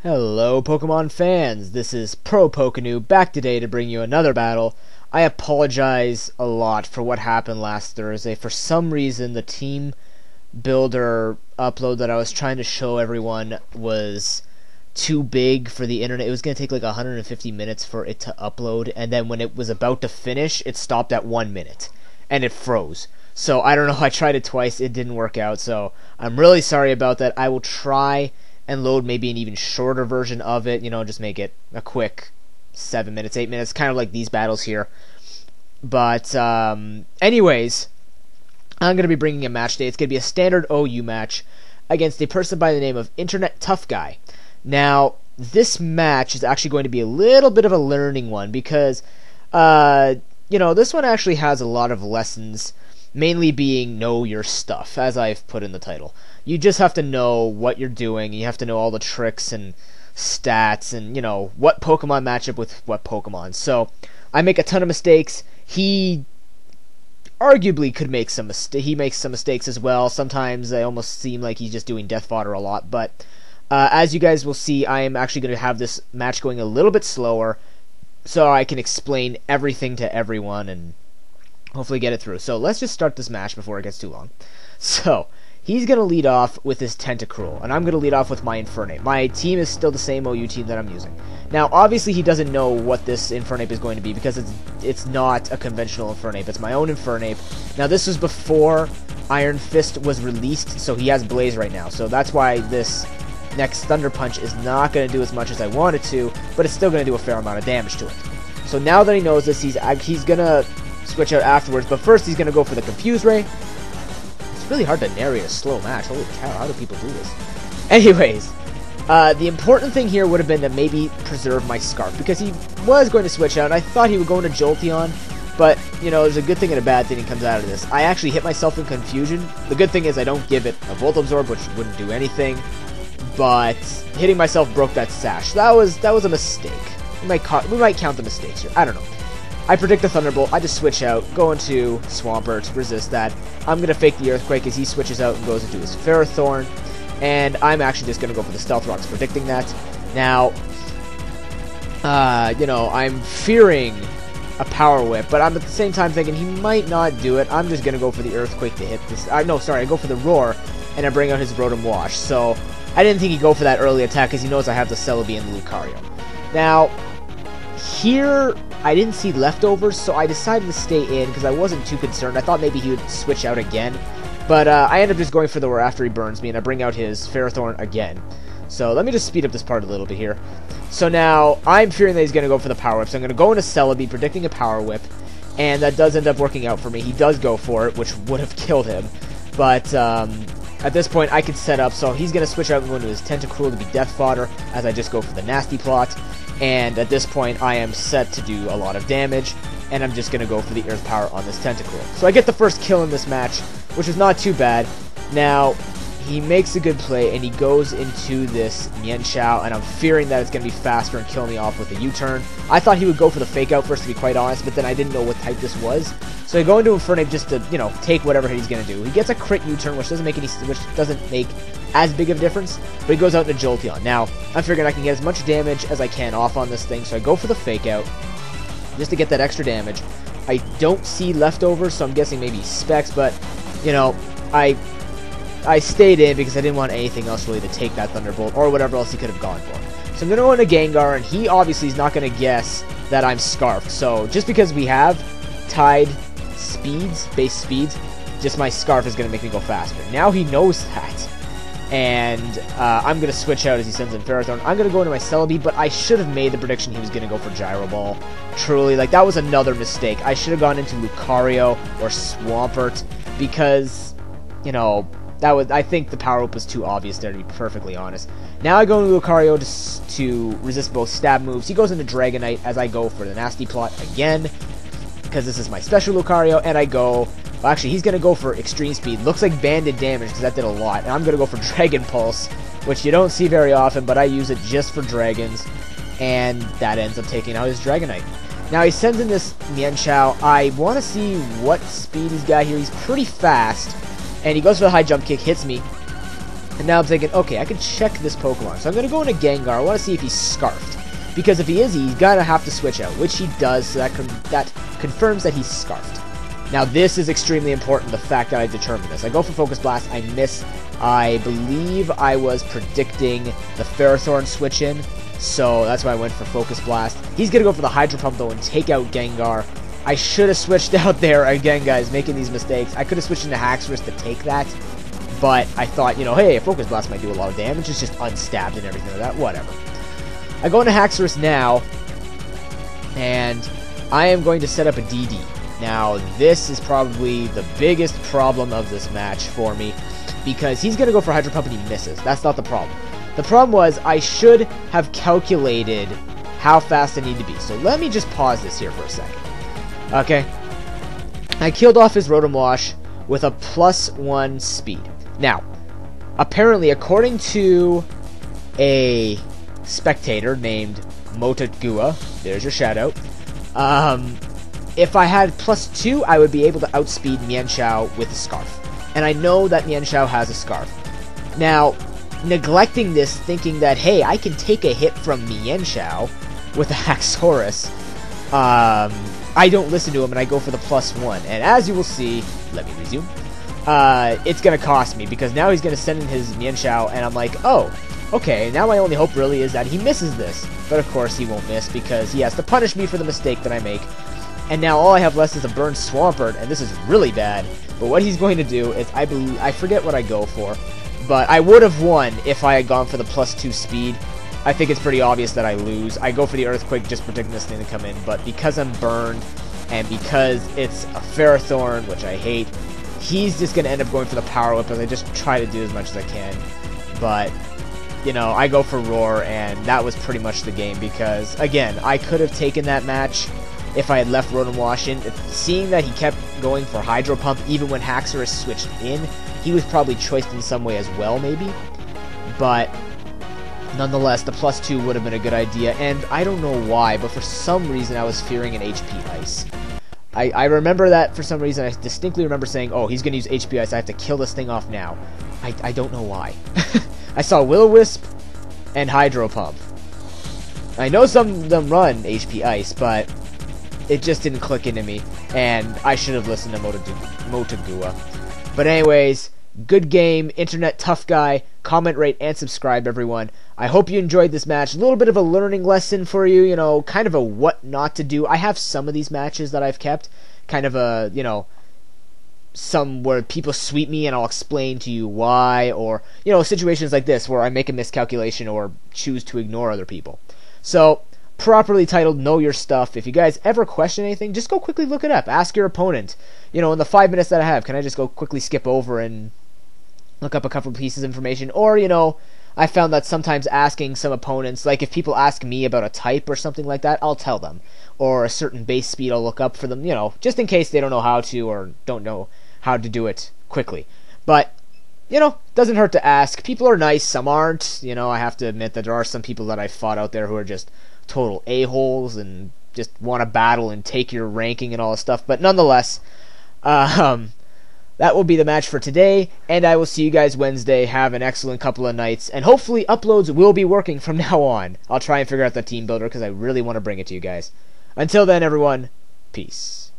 Hello Pokemon fans, this is ProPokeNoob back today to bring you another battle. I apologize a lot for what happened last Thursday. For some reason the team builder upload that I was trying to show everyone was too big for the internet. It was going to take like 150 minutes for it to upload, and then when it was about to finish it stopped at 1 minute and it froze. So I don't know, I tried it twice, it didn't work out, so I'm really sorry about that. I will try and load maybe an even shorter version of it, just make it a quick 7 minutes, 8 minutes, kind of like these battles here. But anyways, I'm going to be bringing a match today. It's going to be a standard OU match against a person by the name of Internet Tough Guy. Now, this match is actually going to be a little bit of a learning one because, this one actually has a lot of lessons, mainly being know your stuff, as I've put in the title. You just have to know what you're doing. You have to know all the tricks and stats and, what Pokemon match up with what Pokemon. So, I make a ton of mistakes. He arguably could make some mistakes. He makes some mistakes as well. Sometimes they almost seem like he's just doing death fodder a lot. But, as you guys will see, I am actually going to have this match going a little bit slower so I can explain everything to everyone and hopefully get it through. So let's just start this match before it gets too long. So, he's going to lead off with his Tentacruel, and I'm going to lead off with my Infernape. My team is still the same OU team that I'm using. Now, obviously, he doesn't know what this Infernape is going to be because it's not a conventional Infernape. It's my own Infernape. Now, this was before Iron Fist was released, so he has Blaze right now. So that's why this next Thunder Punch is not going to do as much as I want it to, but it's still going to do a fair amount of damage to it. So now that he knows this, he's going to switch out afterwards, but first he's going to go for the Confuse Ray. It's really hard to narrate a slow match. Holy cow, how do people do this? Anyways, the important thing here would have been to maybe preserve my Scarf, because he was going to switch out, and I thought he would go into Jolteon, but, there's a good thing and a bad thing that comes out of this. I actually hit myself in Confusion. The good thing is I don't give it a Volt Absorb, which wouldn't do anything, but hitting myself broke that Sash. That was a mistake. We might count the mistakes here. I don't know. I predict the Thunderbolt. I just switch out, go into Swampert, resist that. I'm going to fake the Earthquake as he switches out and goes into his Ferrothorn. And I'm actually just going to go for the Stealth Rocks, predicting that. Now, I'm fearing a Power Whip, but I'm at the same time thinking he might not do it. I'm just going to go for the Earthquake to hit this. I go for the Roar, and I bring out his Rotom Wash. So, I didn't think he'd go for that early attack because he knows I have the Celebi and the Lucario. Now, here, I didn't see leftovers, so I decided to stay in because I wasn't too concerned. I thought maybe he would switch out again, but I ended up just going for the Roar after he burns me, and I bring out his Ferrothorn again. So let me just speed up this part a little bit here. So now, I'm fearing that he's going to go for the Power Whip, so I'm going to go into Celebi, predicting a Power Whip, and that does end up working out for me. He does go for it, which would have killed him, but at this point, I can set up, so he's going to switch out and go into his Tentacruel to be Death Fodder, as I just go for the Nasty Plot. And at this point, I am set to do a lot of damage, and I'm just going to go for the Earth Power on this Tentacruel. So I get the first kill in this match, which is not too bad. Now, he makes a good play, and he goes into this Mienshao, and I'm fearing that it's going to be faster and kill me off with a U-turn. I thought he would go for the Fake Out first, to be quite honest, but then I didn't know what type this was. So I go into Infernape just to, take whatever he's going to do. He gets a crit U-turn, which doesn't make as big of a difference, but he goes out into Jolteon. Now, I'm figuring I can get as much damage as I can off on this thing, so I go for the Fake Out, just to get that extra damage. I don't see leftovers, so I'm guessing maybe Specs, but, I stayed in because I didn't want anything else really to take that Thunderbolt, or whatever else he could have gone for. So I'm going to go into Gengar, and he obviously is not going to guess that I'm Scarfed, so just because we have tied base speeds, just my Scarf is going to make me go faster. Now he knows that, and I'm going to switch out as he sends in Ferrothorn. I'm going to go into my Celebi, but I should have made the prediction he was going to go for Gyro Ball. Truly, that was another mistake. I should have gone into Lucario or Swampert, because, I think the Power Whip was too obvious there, to be perfectly honest. Now I go into Lucario to resist both stab moves. He goes into Dragonite as I go for the Nasty Plot again, because this is my special Lucario, and I go... Well, actually, he's going to go for Extreme Speed. Looks like banded damage, because that did a lot. And I'm going to go for Dragon Pulse, which you don't see very often, but I use it just for dragons. And that ends up taking out his Dragonite. Now, he sends in this Mienshao. I want to see what speed he's got here. He's pretty fast. And he goes for the high jump kick, hits me. And now I'm thinking, okay, I can check this Pokemon. So I'm going to go into Gengar. I want to see if he's Scarfed. Because if he is, he's going to have to switch out, which he does, so that confirms that he's Scarfed. Now this is extremely important, the fact that I determined this. I go for Focus Blast, I miss. I believe I was predicting the Ferrothorn switch in, so that's why I went for Focus Blast. He's going to go for the Hydro Pump though and take out Gengar. I should have switched out there again, guys, making these mistakes. I could have switched into Haxorus to take that, but I thought, you know, hey, Focus Blast might do a lot of damage. It's just unstabbed and everything like that. Whatever. I go into Haxorus now, and I am going to set up a DD. Now, this is probably the biggest problem of this match for me, because he's going to go for Hydro Pump and he misses. That's not the problem. The problem was I should have calculated how fast I need to be. So let me just pause this here for a second. Okay, I killed off his Rotom Wash with a +1 speed. Now, apparently, according to a spectator named Motagua, there's your shout out, if I had +2, I would be able to outspeed Mienshao with a Scarf. And I know that Mienshao has a Scarf. Now, neglecting this, thinking that, hey, I can take a hit from Mienshao with a Haxorus, I don't listen to him and I go for the +1. And as you will see, let me resume, it's going to cost me because now he's going to send in his Mienshao and I'm like, oh, okay, now my only hope really is that he misses this. But of course he won't miss because he has to punish me for the mistake that I make. And now all I have left is a Burn Swampert, and this is really bad. But what he's going to do is, I forget what I go for, but I would have won if I had gone for the +2 speed. I think it's pretty obvious that I lose. I go for the Earthquake just predicting this thing to come in, but because I'm burned, and because it's a Ferrothorn, which I hate, he's just going to end up going for the Power Whip as I just try to do as much as I can. But, you know, I go for Roar, and that was pretty much the game because, again, I could have taken that match if I had left Rotom Wash in. Seeing that he kept going for Hydro Pump even when Haxorus switched in, he was probably choiced in some way as well, maybe. But nonetheless, the +2 would have been a good idea, and I don't know why, but for some reason I was fearing an HP Ice. I remember that for some reason. I distinctly remember saying, oh, he's going to use HP Ice, I have to kill this thing off now. I don't know why. I saw Will-O-Wisp and Hydro Pump. I know some of them run HP Ice, but it just didn't click into me, and I should have listened to Motagua. But anyways, good game, internet tough guy. Comment, rate, and subscribe, everyone. I hope you enjoyed this match. A little bit of a learning lesson for you, you know, kind of a what not to do. I have some of these matches that I've kept, kind of a, you know, some where people sweep me and I'll explain to you why, or, you know, situations like this where I make a miscalculation or choose to ignore other people. So, properly titled Know Your Stuff. If you guys ever question anything, just go quickly look it up. Ask your opponent. You know, in the 5 minutes that I have, can I just go quickly skip over and look up a couple pieces of information? Or, you know, I found that sometimes asking some opponents, like if people ask me about a type or something like that, I'll tell them. Or a certain base speed, I'll look up for them, you know, just in case they don't know how to or don't know how to do it quickly. But, you know, doesn't hurt to ask. People are nice, some aren't. You know, I have to admit that there are some people that I've fought out there who are just total a-holes and just want to battle and take your ranking and all this stuff. But nonetheless, that will be the match for today, and I will see you guys Wednesday. Have an excellent couple of nights, and hopefully uploads will be working from now on. I'll try and figure out the team builder because I really want to bring it to you guys. Until then, everyone, peace.